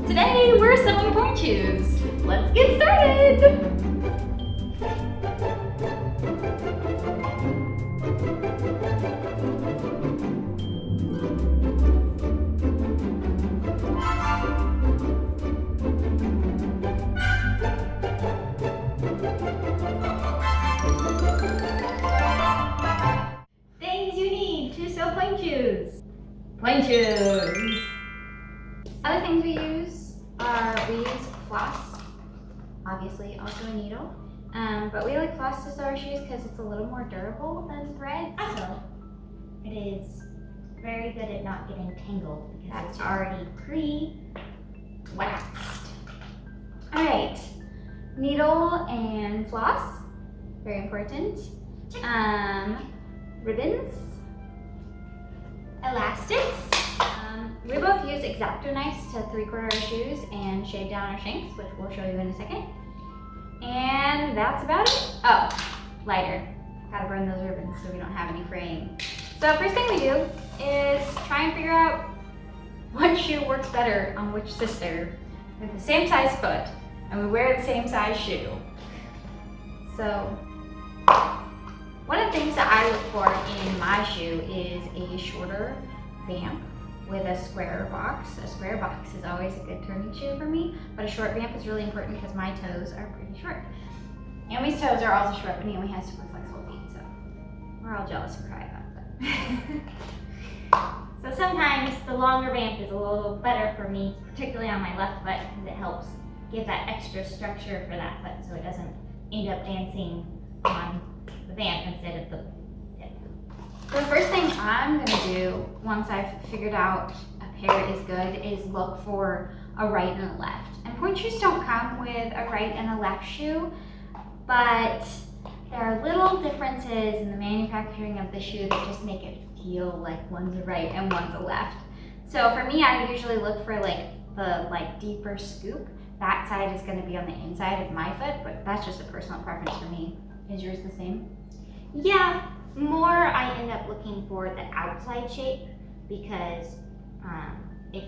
Today we're sewing pointe shoes. Let's get started! Things you need to sew pointe shoes. Pointe shoes. Other things we use we use floss, obviously also a needle, but we like floss to sew our shoes because it's a little more durable than thread. So it is very good at not getting tangled because it's already pre-waxed. All right, needle and floss, very important. Ribbons, elastics. We both use X-Acto knives to 3/4 our shoes and shave down our shanks, which we'll show you in a second. And that's about it. Oh, lighter. Gotta burn those ribbons so we don't have any fraying. So first thing we do is try and figure out what shoe works better on which sister. We have the same size foot and we wear the same size shoe. So one of the things that I look for in my shoe is a shorter vamp with a square box. A square box is always a good turning shoe for me, but a short vamp is really important because my toes are pretty short. Naomi's toes are also short, but Naomi has super flexible feet, so we're all jealous and cry about that. So sometimes the longer vamp is a little better for me, particularly on my left foot, because it helps give that extra structure for that foot so it doesn't end up dancing on the vamp instead of the tip. The first thing I'm gonna do once I've figured out a pair is good is look for a right and a left. And pointe shoes don't come with a right and a left shoe, but there are little differences in the manufacturing of the shoe that just make it feel like one's a right and one's a left. So for me, I usually look for the deeper scoop. That side is gonna be on the inside of my foot, but that's just a personal preference for me. Is yours the same? Yeah, more I end up looking for the outside shape because if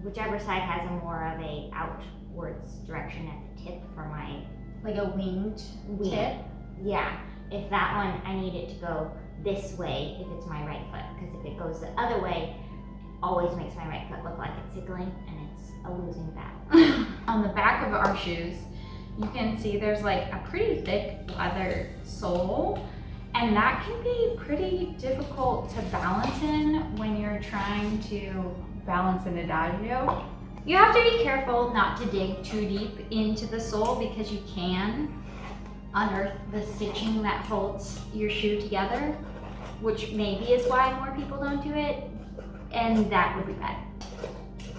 whichever side has a more of a outwards direction at the tip for my like a winged tip? Yeah, if that one, I need it to go this way if it's my right foot, because if it goes the other way, it always makes my right foot look like it's sickling and it's a losing battle. On the back of our shoes, you can see there's like a pretty thick leather sole, and that can be pretty difficult to balance in when you're trying to balance an adagio. You have to be careful not to dig too deep into the sole because you can unearth the stitching that holds your shoe together, which maybe is why more people don't do it, and that would be bad.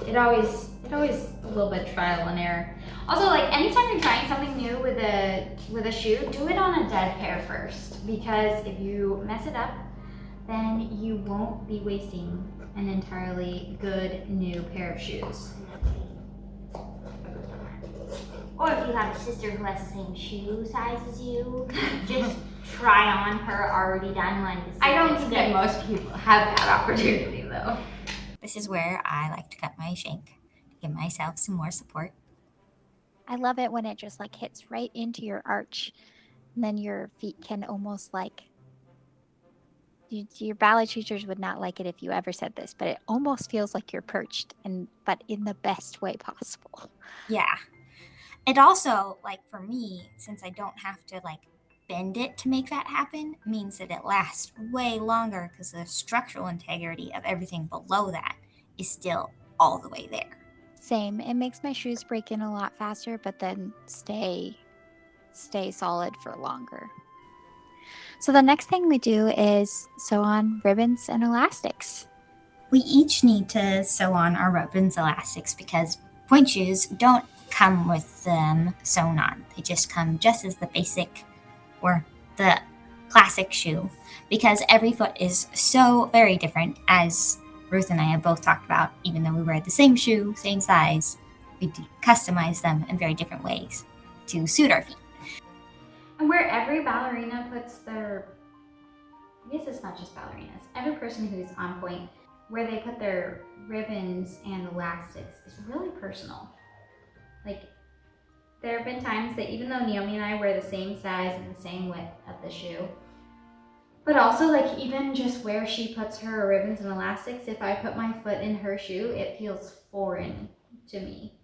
It always a little bit trial and error. Also, anytime you're trying something new with a shoe, do it on a dead pair first, because if you mess it up, then you won't be wasting an entirely good new pair of shoes. Or if you have a sister who has the same shoe size as you, just try on her already done one to see I don't if it's think that good. most people have that opportunity though. This is where I like to cut my shank to give myself some more support. I love it when it just hits right into your arch, and then your feet can almost your ballet teachers would not like it if you ever said this, but it almost feels like you're perched, but in the best way possible. Yeah. It also, for me, since I don't have to bend it to make that happen, means that it lasts way longer because the structural integrity of everything below that is still all the way there. Same. It makes my shoes break in a lot faster, but then stay solid for longer. So the next thing we do is sew on ribbons and elastics. We each need to sew on our ribbons elastics because pointe shoes don't come with them sewn on. They just come just as the basic or the classic shoe, because every foot is so very different, as Ruth and I have both talked about. Even though we wear the same shoe, same size, we do customize them in very different ways to suit our feet. And where every ballerina puts their, I guess it's not just ballerinas, every person who's on pointe where they put their ribbons and elastics is really personal. Like, there have been times that even though Naomi and I wear the same size and the same width of the shoe, but also like even just where she puts her ribbons and elastics, if I put my foot in her shoe, it feels foreign to me.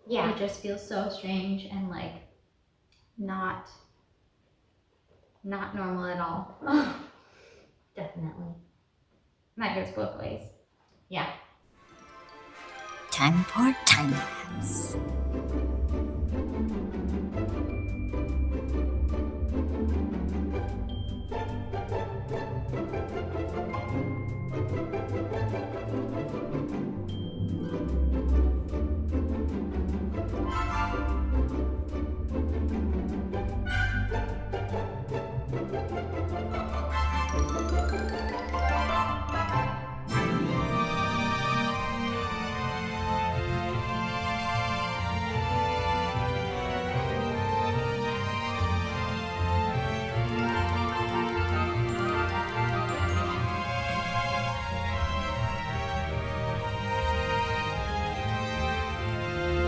Yeah. It just feels so strange and like not normal at all. Definitely. That goes both ways. Yeah. Time for time lapse.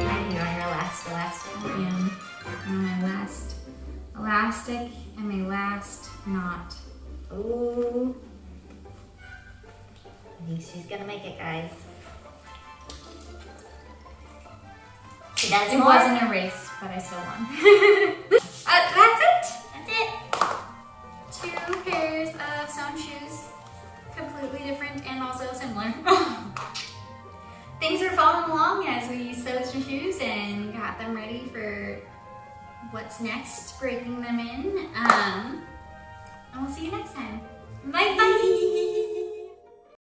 And you're on your last elastic. And my last elastic and my last knot. Ooh. I think she's gonna make it, guys. She does It more. wasn't a race, but I still won. That's it. That's it. 2 pairs of sewn shoes, completely different and also similar. Things are following along as we sewed some shoes and got them ready for what's next, breaking them in. And we'll see you next time. Bye bye.